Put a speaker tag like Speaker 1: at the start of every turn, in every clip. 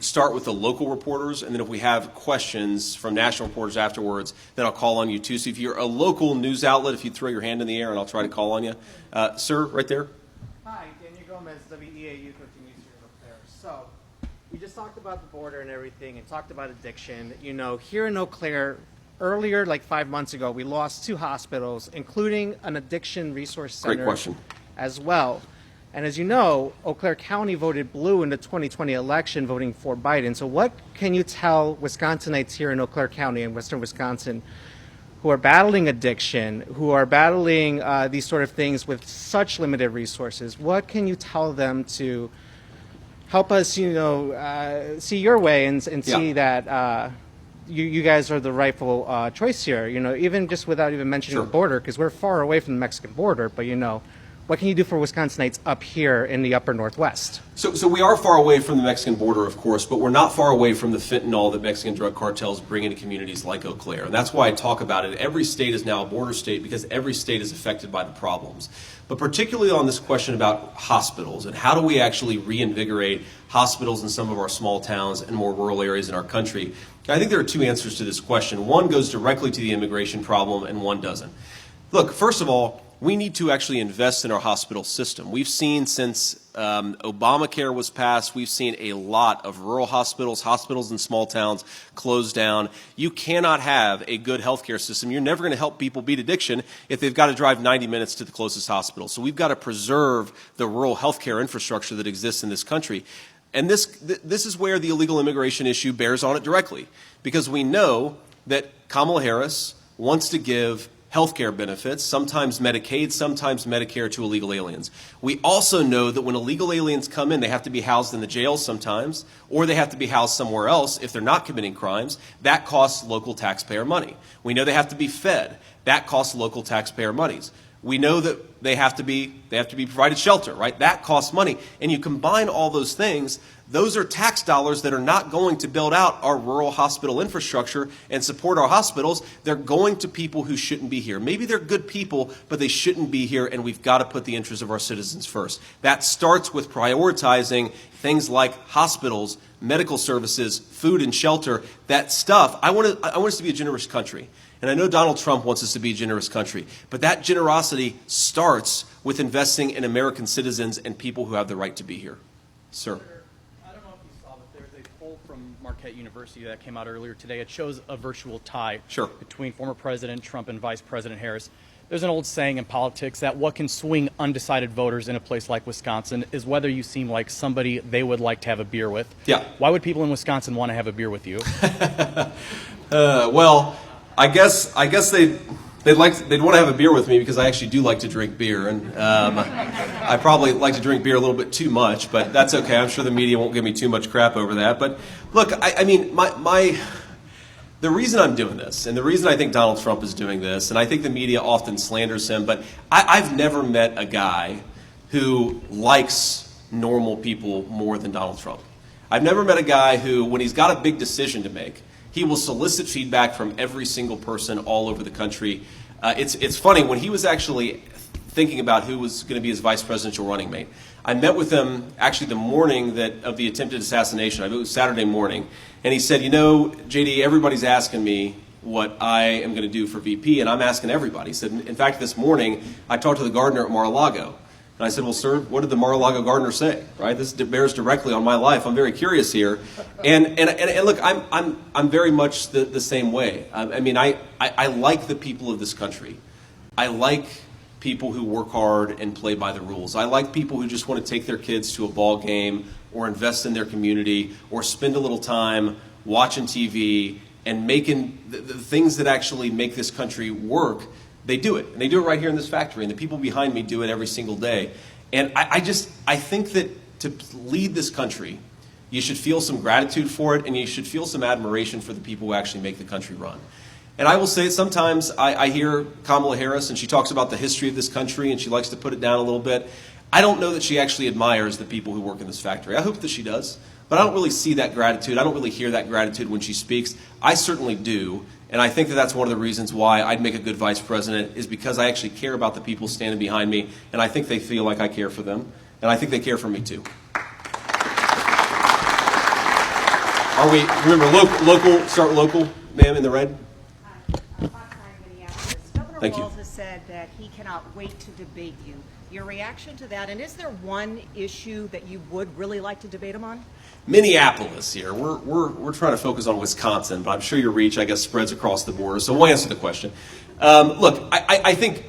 Speaker 1: start with the local reporters, and then if we have questions from national reporters afterwards, then I'll call on you too. So if you're a local news outlet, if you throw your hand in the air, and I'll try to call on you. Sir, right there.
Speaker 2: Hi, Daniel Gomez, WEA Youth Coaching News here in Eau Claire. So, we just talked about the border and everything, and talked about addiction. You know, here in Eau Claire, earlier, like 5 months ago, we lost 2 hospitals, including an addiction resource center.
Speaker 1: Great question.
Speaker 2: As well. And as you know, Eau Claire County voted blue in the 2020 election, voting for Biden. So what can you tell Wisconsinites here in Eau Claire County in western Wisconsin who are battling addiction, who are battling these sort of things with such limited resources? What can you tell them to help us, you know, see your way and see that you guys are the rightful choice here, you know, even just without even mentioning the border, because we're far away from the Mexican border, but, you know, what can you do for Wisconsinites up here in the upper Northwest?
Speaker 1: So we are far away from the Mexican border, of course, but we're not far away from the fentanyl that Mexican drug cartels bring into communities like Eau Claire. And that's why I talk about it. Every state is now a border state because every state is affected by the problems. But particularly on this question about hospitals and how do we actually reinvigorate hospitals in some of our small towns and more rural areas in our country, I think there are 2 answers to this question. One goes directly to the immigration problem and one doesn't. Look, first of all, we need to actually invest in our hospital system. We've seen since Obamacare was passed, we've seen a lot of rural hospitals, hospitals in small towns close down. You cannot have a good healthcare system. You're never going to help people beat addiction if they've got to drive 90 minutes to the closest hospital. So we've got to preserve the rural healthcare infrastructure that exists in this country. And this is where the illegal immigration issue bears on it directly, because we know that Kamala Harris wants to give health care benefits, sometimes Medicaid, sometimes Medicare to illegal aliens. We also know that when illegal aliens come in, they have to be housed in the jails sometimes, or they have to be housed somewhere else if they're not committing crimes. That costs local taxpayer money. We know they have to be fed. That costs local taxpayer monies. We know that they have to be provided shelter, right? That costs money. And you combine all those things, those are tax dollars that are not going to build out our rural hospital infrastructure and support our hospitals. They're going to people who shouldn't be here. Maybe they're good people, but they shouldn't be here, and we've got to put the interests of our citizens first. That starts with prioritizing things like hospitals, medical services, food and shelter, that stuff. I want us to be a generous country. And I know Donald Trump wants us to be a generous country, but that generosity starts with investing in American citizens and people who have the right to be here. Sir.
Speaker 3: I don't know if you saw, but there's a poll from Marquette University that came out earlier today. It shows a virtual tie between former President Trump and Vice President Harris. There's an old saying in politics that what can swing undecided voters in a place like Wisconsin is whether you seem like somebody they would like to have a beer with.
Speaker 1: Yeah.
Speaker 3: Why would people in Wisconsin want to have a beer with you?
Speaker 1: Well, I guess they'd want to have a beer with me because I actually do like to drink beer, and I probably like to drink beer a little bit too much, but that's okay. I'm sure the media won't give me too much crap over that. But look, I mean, the reason I'm doing this, and the reason I think Donald Trump is doing this, and I think the media often slanders him, but I've never met a guy who likes normal people more than Donald Trump. I've never met a guy who, when he's got a big decision to make, he will solicit feedback from every single person all over the country. It's funny, when he was actually thinking about who was going to be his vice presidential running mate, I met with him actually the morning of the attempted assassination. It was Saturday morning. And he said, you know, JD, everybody's asking me what I am going to do for VP, and I'm asking everybody. He said, in fact, this morning, I talked to the gardener at Mar-a-Lago. And I said, well, sir, what did the Mar-a-Lago gardener say? Right? This bears directly on my life. I'm very curious here. And look, I'm very much the same way. I mean, I like the people of this country. I like people who work hard and play by the rules. I like people who just want to take their kids to a ball game or invest in their community or spend a little time watching TV and making the things that actually make this country work. They do it, and they do it right here in this factory, and the people behind me do it every single day. And I think that to lead this country, you should feel some gratitude for it, and you should feel some admiration for the people who actually make the country run. And I will say sometimes I hear Kamala Harris, and she talks about the history of this country, and she likes to put it down a little bit. I don't know that she actually admires the people who work in this factory. I hope that she does, but I don't really see that gratitude. I don't really hear that gratitude when she speaks. I certainly do. And I think that that's one of the reasons why I'd make a good vice president, is because I actually care about the people standing behind me, and I think they feel like I care for them, and I think they care for me too. Are we, remember, local, start local, ma'am, in the red?
Speaker 4: Governor
Speaker 1: Thank you.
Speaker 4: Waltz has said that he cannot wait to debate you. Your reaction to that, and is there one issue that you would really like to debate him on?
Speaker 1: Minneapolis here. We're trying to focus on Wisconsin, but I'm sure your reach, I guess, spreads across the border. So we'll answer the question. Look, I think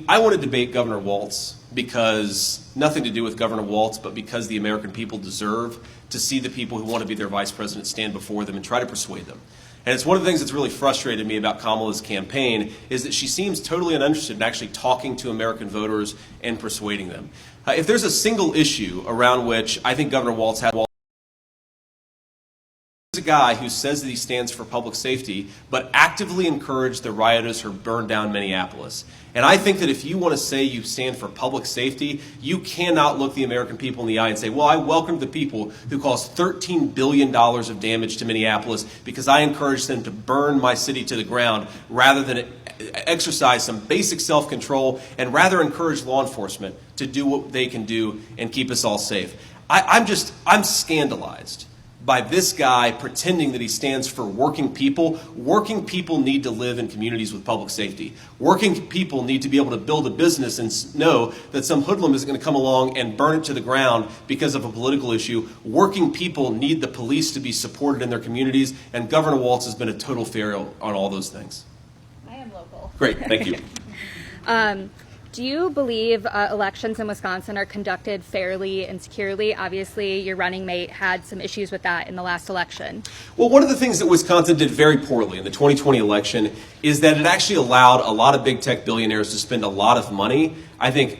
Speaker 1: I want to debate Governor Waltz because nothing to do with Governor Waltz, but because the American people deserve to see the people who want to be their vice president stand before them and try to persuade them. And it's one of the things that's really frustrated me about Kamala's campaign is that she seems totally uninterested in actually talking to American voters and persuading them. If there's a single issue around which I think Governor Waltz had, a guy who says that he stands for public safety, but actively encouraged the rioters who burned down Minneapolis. And I think that if you want to say you stand for public safety, you cannot look the American people in the eye and say, well, I welcome the people who caused $13 billion of damage to Minneapolis because I encouraged them to burn my city to the ground rather than exercise some basic self-control and rather encourage law enforcement to do what they can do and keep us all safe. I'm scandalized by this guy pretending that he stands for working people. Working people need to live in communities with public safety. Working people need to be able to build a business and know that some hoodlum isn't going to come along and burn it to the ground because of a political issue. Working people need the police to be supported in their communities, and Governor Waltz has been a total failure on all those things.
Speaker 5: I am local.
Speaker 1: Great, thank you.
Speaker 5: Do you believe elections in Wisconsin are conducted fairly and securely? Obviously, your running mate had some issues with that in the last election.
Speaker 1: Well, one of the things that Wisconsin did very poorly in the 2020 election is that it actually allowed a lot of big tech billionaires to spend a lot of money, I think,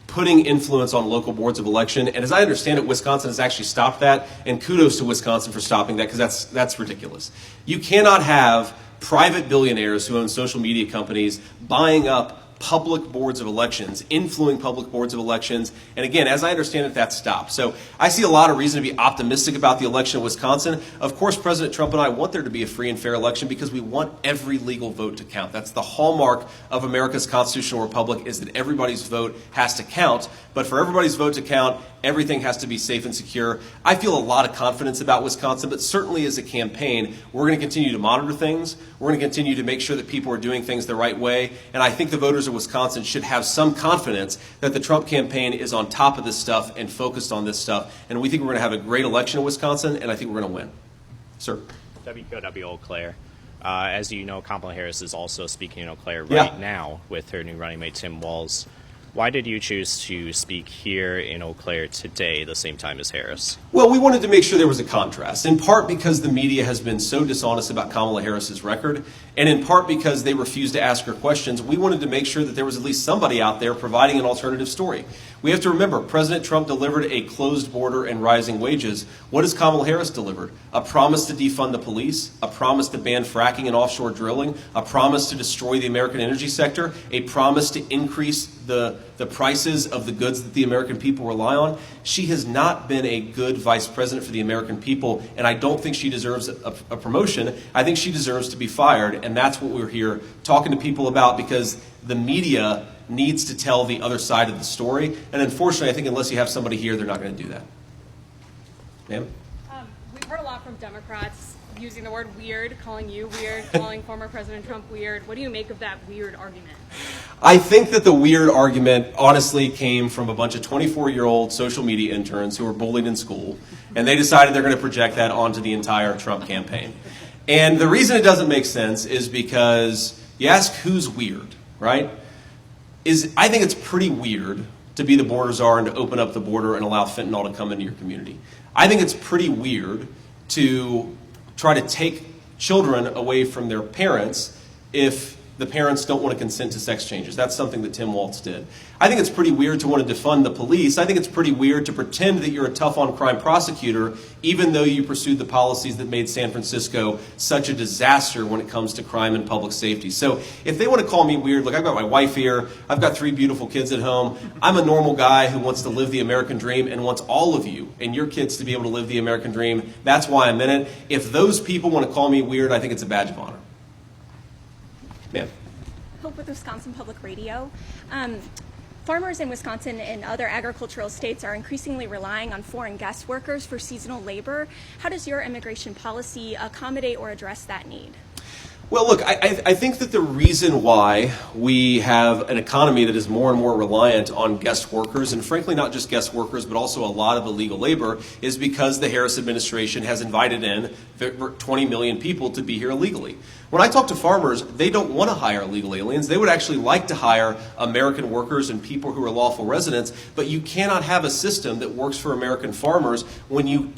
Speaker 1: putting influence on local boards of election. And as I understand it, Wisconsin has actually stopped that. And kudos to Wisconsin for stopping that, because that's ridiculous. You cannot have private billionaires who own social media companies buying up public boards of elections, influencing public boards of elections. And again, as I understand it, that stopped. So I see a lot of reason to be optimistic about the election in Wisconsin. Of course, President Trump and I want there to be a free and fair election because we want every legal vote to count. That's the hallmark of America's constitutional republic, is that everybody's vote has to count. But for everybody's vote to count, everything has to be safe and secure. I feel a lot of confidence about Wisconsin, but certainly as a campaign, we're going to continue to monitor things. We're going to continue to make sure that people are doing things the right way. And I think the voters of Wisconsin should have some confidence that the Trump campaign is on top of this stuff and focused on this stuff. And we think we're going to have a great election in Wisconsin, and I think we're going to win. Sir.
Speaker 6: WKOW Eau Claire. As you know, Kamala Harris is also speaking in Eau Claire right now with her new running mate, Tim Walz. Why did you choose to speak here in Eau Claire today, the same time as Harris?
Speaker 1: Well, we wanted to make sure there was a contrast, in part because the media has been so dishonest about Kamala Harris's record, and in part because they refused to ask her questions. We wanted to make sure that there was at least somebody out there providing an alternative story. We have to remember, President Trump delivered a closed border and rising wages. What has Kamala Harris delivered? A promise to defund the police, a promise to ban fracking and offshore drilling, a promise to destroy the American energy sector, a promise to increase the prices of the goods that the American people rely on. She has not been a good vice president for the American people, and I don't think she deserves a promotion. I think she deserves to be fired, and that's what we're here talking to people about, because the media needs to tell the other side of the story, and unfortunately, I think unless you have somebody here, they're not going to do that. Ma'am?
Speaker 7: We've heard a lot from Democrats using the word weird, calling you weird, calling former President Trump weird. What do you make of that weird argument?
Speaker 1: I think that the weird argument honestly came from a bunch of 24-year-old social media interns who were bullied in school, and they decided they're going to project that onto the entire Trump campaign. And the reason it doesn't make sense is because you ask who's weird, right? I think it's pretty weird to be the border czar and to open up the border and allow fentanyl to come into your community. I think it's pretty weird to try to take children away from their parents if the parents don't want to consent to sex changes. That's something that Tim Waltz did. I think it's pretty weird to want to defund the police. I think it's pretty weird to pretend that you're a tough-on-crime prosecutor, even though you pursued the policies that made San Francisco such a disaster when it comes to crime and public safety. So if they want to call me weird, look, I've got my wife here. I've got 3 beautiful kids at home. I'm a normal guy who wants to live the American dream and wants all of you and your kids to be able to live the American dream. That's why I'm in it. If those people want to call me weird, I think it's a badge of honor. Ma'am.
Speaker 8: Hope with Wisconsin Public Radio. Farmers in Wisconsin and other agricultural states are increasingly relying on foreign guest workers for seasonal labor. How does your immigration policy accommodate or address that need?
Speaker 1: Well, look, I think that the reason why we have an economy that is more and more reliant on guest workers, and frankly not just guest workers, but also a lot of illegal labor, is because the Harris administration has invited in 20 million people to be here illegally. When I talk to farmers, they don't want to hire illegal aliens. They would actually like to hire American workers and people who are lawful residents, but you cannot have a system that works for American farmers when you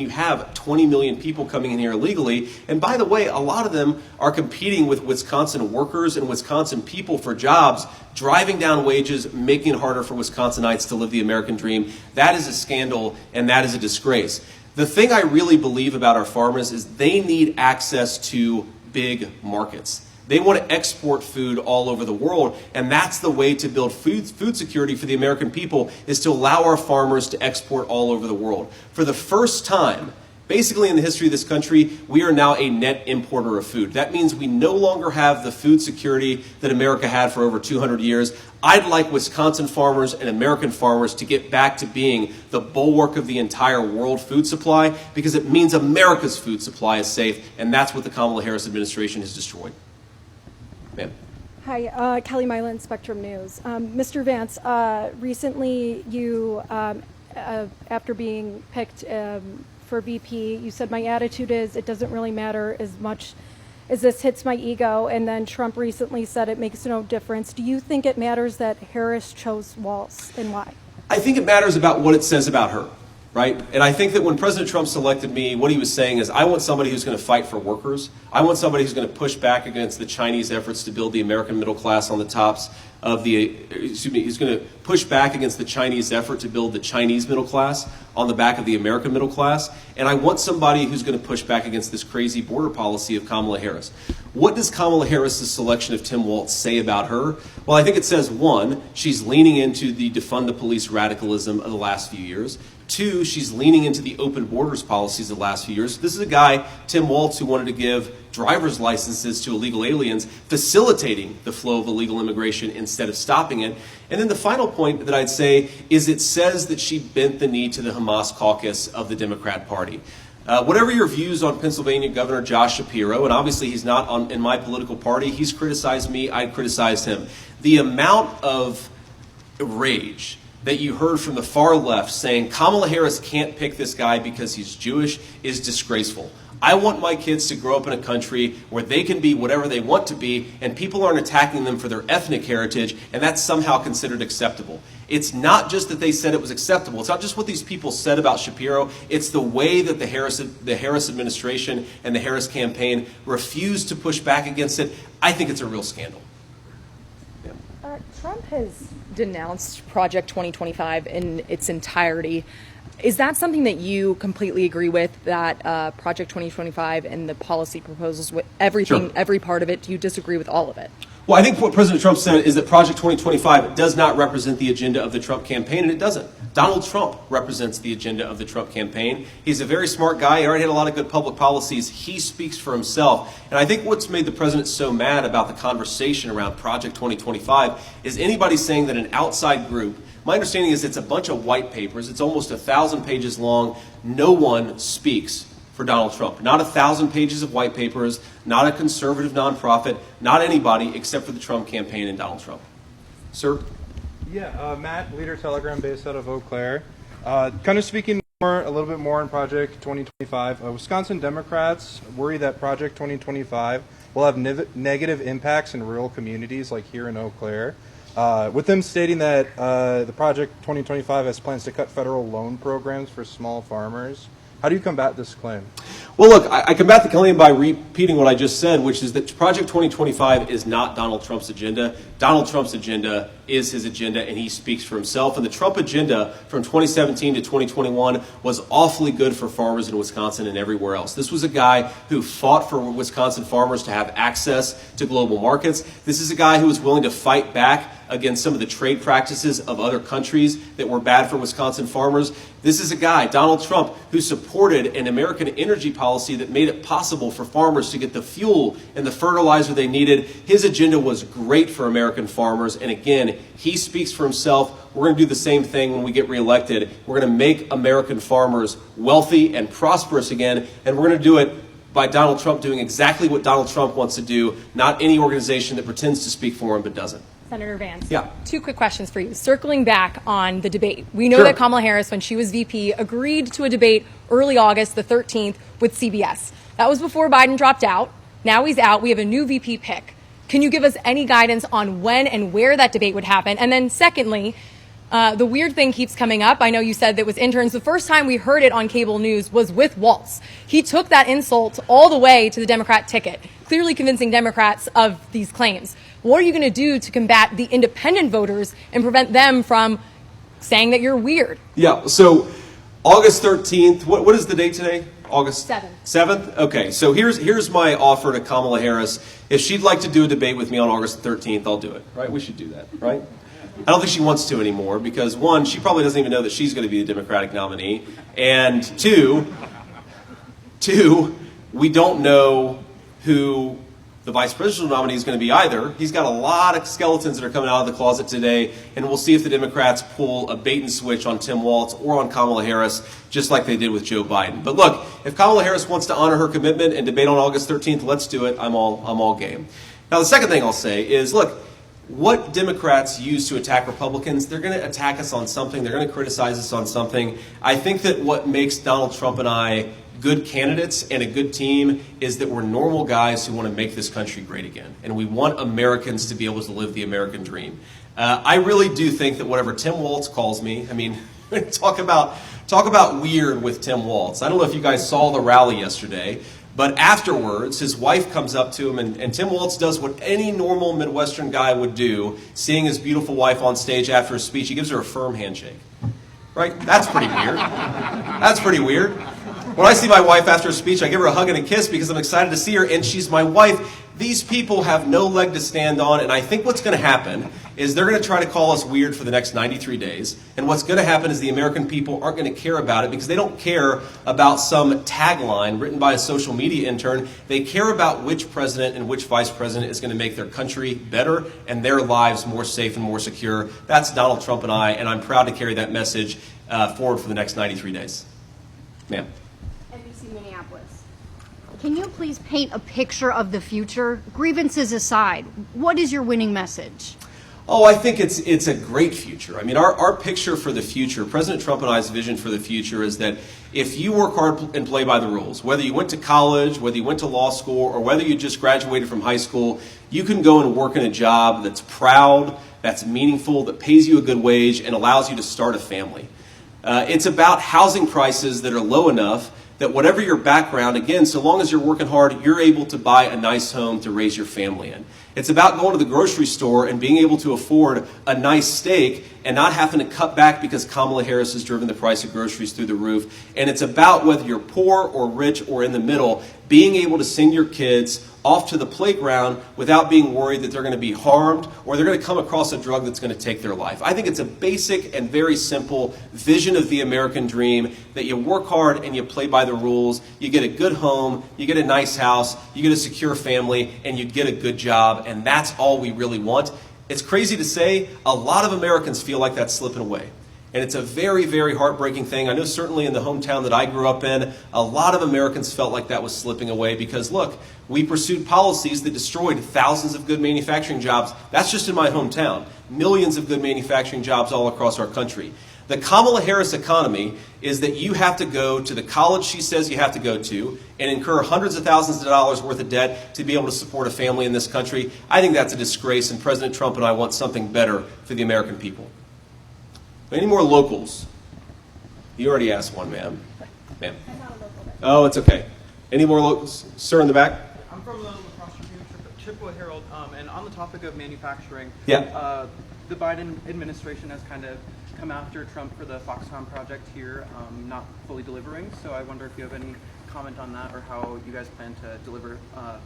Speaker 1: have 20 million people coming in here illegally. And by the way, a lot of them are competing with Wisconsin workers and Wisconsin people for jobs, driving down wages, making it harder for Wisconsinites to live the American dream. That is a scandal, and that is a disgrace. The thing I really believe about our farmers is they need access to big markets. They want to export food all over the world, and that's the way to build food security for the American people, is to allow our farmers to export all over the world. For the first time, basically in the history of this country, we are now a net importer of food. That means we no longer have the food security that America had for over 200 years. I'd like Wisconsin farmers and American farmers to get back to being the bulwark of the entire world food supply, because it means America's food supply is safe, and that's what the Kamala Harris administration has destroyed. Ma'am.
Speaker 9: Hi, Kelly Milan, Spectrum News. Mr. Vance, recently you, after being picked for VP, you said my attitude is it doesn't really matter as much as this hits my ego, and then Trump recently said it makes no difference. Do you think it matters that Harris chose Waltz, and why?
Speaker 1: I think it matters about what it says about her, right? And I think that when President Trump selected me, what he was saying is, I want somebody who's going to fight for workers. I want somebody who's going to push back against the Chinese efforts to build the American middle class on the tops of the, he's going to push back against the Chinese effort to build the Chinese middle class on the back of the American middle class. And I want somebody who's going to push back against this crazy border policy of Kamala Harris. What does Kamala Harris's selection of Tim Waltz say about her? Well, I think it says, one, she's leaning into the defund the police radicalism of the last few years. Two, she's leaning into the open borders policies of the last few years. This is a guy, Tim Waltz, who wanted to give driver's licenses to illegal aliens, facilitating the flow of illegal immigration instead of stopping it. And then the final point that I'd say is it says that she bent the knee to the Hamas caucus of the Democrat Party. Whatever your views on Pennsylvania Governor Josh Shapiro, and obviously he's not in my political party, he's criticized me, I criticized him. The amount of rage that you heard from the far left saying Kamala Harris can't pick this guy because he's Jewish is disgraceful. I want my kids to grow up in a country where they can be whatever they want to be, and people aren't attacking them for their ethnic heritage, and that's somehow considered acceptable. It's not just that they said it was acceptable. It's not just what these people said about Shapiro. It's the way that the Harris administration and the Harris campaign refused to push back against it. I think it's a real scandal. Yeah.
Speaker 10: Trump has denounced Project 2025 in its entirety. Is that something that you completely agree with, that Project 2025 and the policy proposals, with everything,
Speaker 1: Sure.
Speaker 10: every part of it? Do you disagree with all of it?
Speaker 1: Well, I think what President Trump said is that Project 2025 does not represent the agenda of the Trump campaign, and it doesn't. Donald Trump represents the agenda of the Trump campaign. He's a very smart guy. He already had a lot of good public policies. He speaks for himself. And I think what's made the president so mad about the conversation around Project 2025 is anybody saying that an outside group, my understanding is it's a bunch of white papers. It's almost 1,000 pages long. No one speaks for Donald Trump. Not 1,000 pages of white papers, not a conservative nonprofit, not anybody except for the Trump campaign and Donald Trump. Sir?
Speaker 11: Yeah, Matt, Leader Telegram based out of Eau Claire. Kind of speaking a little bit more on Project 2025, Wisconsin Democrats worry that Project 2025 will have negative impacts in rural communities like here in Eau Claire. With them stating that the Project 2025 has plans to cut federal loan programs for small farmers. How do you combat this claim?
Speaker 1: Well, look, I combat the claim by repeating what I just said, which is that Project 2025 is not Donald Trump's agenda. Donald Trump's agenda is his agenda, and he speaks for himself. And the Trump agenda from 2017 to 2021 was awfully good for farmers in Wisconsin and everywhere else. This was a guy who fought for Wisconsin farmers to have access to global markets. This is a guy who was willing to fight back against some of the trade practices of other countries that were bad for Wisconsin farmers. This is a guy, Donald Trump, who supported an American energy policy that made it possible for farmers to get the fuel and the fertilizer they needed. His agenda was great for American farmers, and again, he speaks for himself. We're going to do the same thing when we get reelected. We're going to make American farmers wealthy and prosperous again, and we're going to do it by Donald Trump doing exactly what Donald Trump wants to do, not any organization that pretends to speak for him but doesn't.
Speaker 10: Senator Vance.
Speaker 1: Yeah.
Speaker 10: 2 quick questions for you. Circling back on the debate, we know
Speaker 1: Sure.
Speaker 10: that Kamala Harris, when she was VP, agreed to a debate early August, the 13th, with CBS. That was before Biden dropped out. Now he's out. We have a new VP pick. Can you give us any guidance on when and where that debate would happen? And then secondly, the weird thing keeps coming up. I know you said that was interns. The first time we heard it on cable news was with Waltz. He took that insult all the way to the Democrat ticket, clearly convincing Democrats of these claims. What are you going to do to combat the independent voters and prevent them from saying that you're weird?
Speaker 1: Yeah, so August 13th, what is the date today? August
Speaker 10: 7th.
Speaker 1: 7th? Okay, so here's my offer to Kamala Harris. If she'd like to do a debate with me on August 13th, I'll do it, right? We should do that, right? I don't think she wants to anymore because, one, she probably doesn't even know that she's going to be the Democratic nominee, and two, we don't know who the vice presidential nominee is going to be either. He's got a lot of skeletons that are coming out of the closet today, and we'll see if the Democrats pull a bait and switch on Tim Waltz or on Kamala Harris, just like they did with Joe Biden. But look, if Kamala Harris wants to honor her commitment and debate on August 13th, let's do it. I'm all game. Now, the second thing I'll say is, look, what Democrats use to attack Republicans, they're going to attack us on something. They're going to criticize us on something. I think that what makes Donald Trump and I good candidates and a good team is that we're normal guys who want to make this country great again. And we want Americans to be able to live the American dream. I really do think that whatever Tim Waltz calls me, I mean, talk about weird with Tim Waltz. I don't know if you guys saw the rally yesterday, but afterwards, his wife comes up to him, and Tim Waltz does what any normal Midwestern guy would do, seeing his beautiful wife on stage after his speech. He gives her a firm handshake. Right? That's pretty weird. That's pretty weird. When I see my wife after a speech, I give her a hug and a kiss because I'm excited to see her, and she's my wife. These people have no leg to stand on, and I think what's going to happen is they're going to try to call us weird for the next 93 days, and what's going to happen is the American people aren't going to care about it because they don't care about some tagline written by a social media intern. They care about which president and which vice president is going to make their country better and their lives more safe and more secure. That's Donald Trump and I, and I'm proud to carry that message forward for the next 93 days. Ma'am.
Speaker 12: NBC Minneapolis. Can you please paint a picture of the future? Grievances aside, what is your winning message?
Speaker 1: Oh, I think it's a great future. I mean, our picture for the future, President Trump and I's vision for the future is that if you work hard and play by the rules, whether you went to college, whether you went to law school, or whether you just graduated from high school, you can go and work in a job that's proud, that's meaningful, that pays you a good wage, and allows you to start a family. It's about housing prices that are low enough that whatever your background, again, so long as you're working hard, you're able to buy a nice home to raise your family in. It's about going to the grocery store and being able to afford a nice steak and not having to cut back because Kamala Harris has driven the price of groceries through the roof. And it's about whether you're poor or rich or in the middle, being able to send your kids off to the playground without being worried that they're going to be harmed or they're going to come across a drug that's going to take their life. I think it's a basic and very simple vision of the American dream that you work hard and you play by the rules, you get a good home, you get a nice house, you get a secure family, and you get a good job, and that's all we really want. It's crazy to say, a lot of Americans feel like that's slipping away. And it's a very, very heartbreaking thing. I know certainly in the hometown that I grew up in, a lot of Americans felt like that was slipping away because, look, we pursued policies that destroyed thousands of good manufacturing jobs. That's just in my hometown. Millions of good manufacturing jobs all across our country. The Kamala Harris economy is that you have to go to the college she says you have to go to and incur hundreds of thousands of dollars worth of debt to be able to support a family in this country. I think that's a disgrace, and President Trump and I want something better for the American people. Any more locals? You already asked one, ma'am. Ma'am. Oh, it's okay. Any more locals? Sir in the back?
Speaker 13: I'm from the Lacrosse Tribune, Chippewa Herald, and on the topic of manufacturing,
Speaker 1: yeah.
Speaker 13: The Biden administration has kind of come after Trump for the Foxconn project here, not fully delivering. So I wonder if you have any comment on that, or how you guys plan to deliver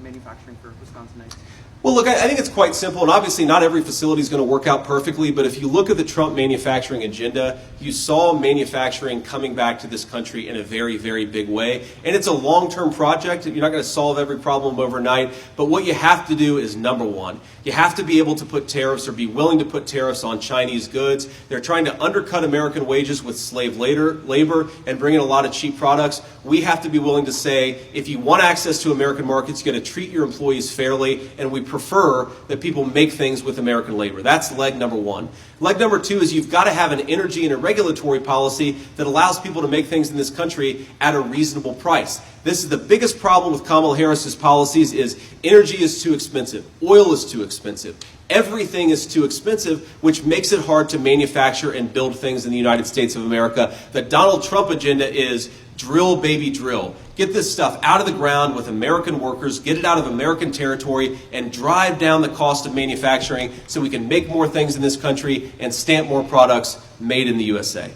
Speaker 13: manufacturing for Wisconsinites?
Speaker 1: Well, look, I think it's quite simple, and obviously not every facility is going to work out perfectly, but if you look at the Trump manufacturing agenda, you saw manufacturing coming back to this country in a very, very big way. And it's a long-term project. You're not going to solve every problem overnight, but what you have to do is, number one, you have to be able to put tariffs or be willing to put tariffs on Chinese goods. They're trying to undercut American wages with slave labor and bring in a lot of cheap products. We have to be willing to say, if you want access to American markets, you've got to treat your employees fairly, and we prefer that people make things with American labor. That's leg number one. Leg number two is you've got to have an energy and a regulatory policy that allows people to make things in this country at a reasonable price. This is the biggest problem with Kamala Harris's policies is energy is too expensive, oil is too expensive, everything is too expensive, which makes it hard to manufacture and build things in the United States of America. The Donald Trump agenda is drill, baby, drill. Get this stuff out of the ground with American workers, get it out of American territory, and drive down the cost of manufacturing so we can make more things in this country and stamp more products made in the USA.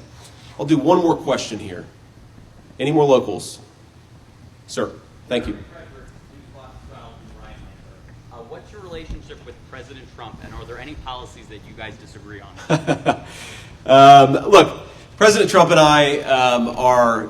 Speaker 1: I'll do one more question here. Any more locals? Sir, thank you.
Speaker 14: What's your relationship with President Trump, and are there any policies that you guys disagree on?
Speaker 1: Look, President Trump and I are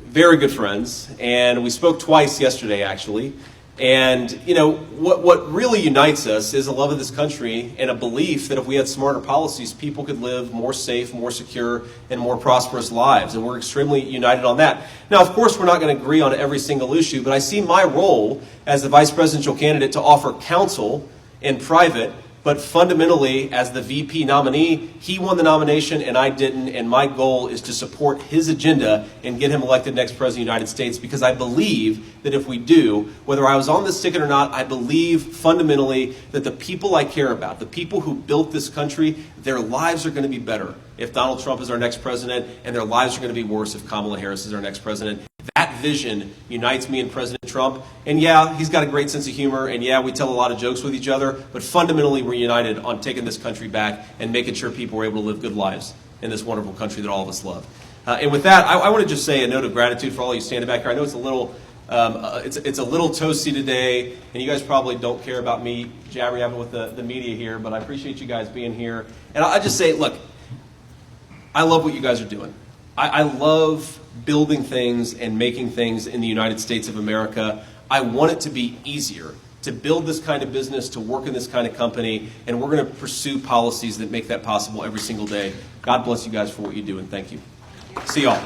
Speaker 1: very good friends, and we spoke twice yesterday, actually. And, you know, what really unites us is a love of this country and a belief that if we had smarter policies, people could live more safe, more secure, and more prosperous lives. And we're extremely united on that. Now, of course, we're not going to agree on every single issue, but I see my role as the vice presidential candidate to offer counsel in private. But fundamentally, as the VP nominee, he won the nomination and I didn't. And my goal is to support his agenda and get him elected next president of the United States, because I believe that if we do, whether I was on this ticket or not, I believe fundamentally that the people I care about, the people who built this country, their lives are going to be better if Donald Trump is our next president, and their lives are going to be worse if Kamala Harris is our next president. That vision unites me and President Trump. And yeah, he's got a great sense of humor, and yeah, we tell a lot of jokes with each other, but fundamentally we're united on taking this country back and making sure people are able to live good lives in this wonderful country that all of us love. And with that, I want to just say a note of gratitude for all you standing back here. I know it's a little it's a little toasty today, and you guys probably don't care about me jabber-jabbing with the media here, but I appreciate you guys being here. And I just say, look, I love what you guys are doing. I love building things and making things in the United States of America. I want it to be easier to build this kind of business, to work in this kind of company, and we're going to pursue policies that make that possible every single day. God bless you guys for what you do, and thank you. See y'all.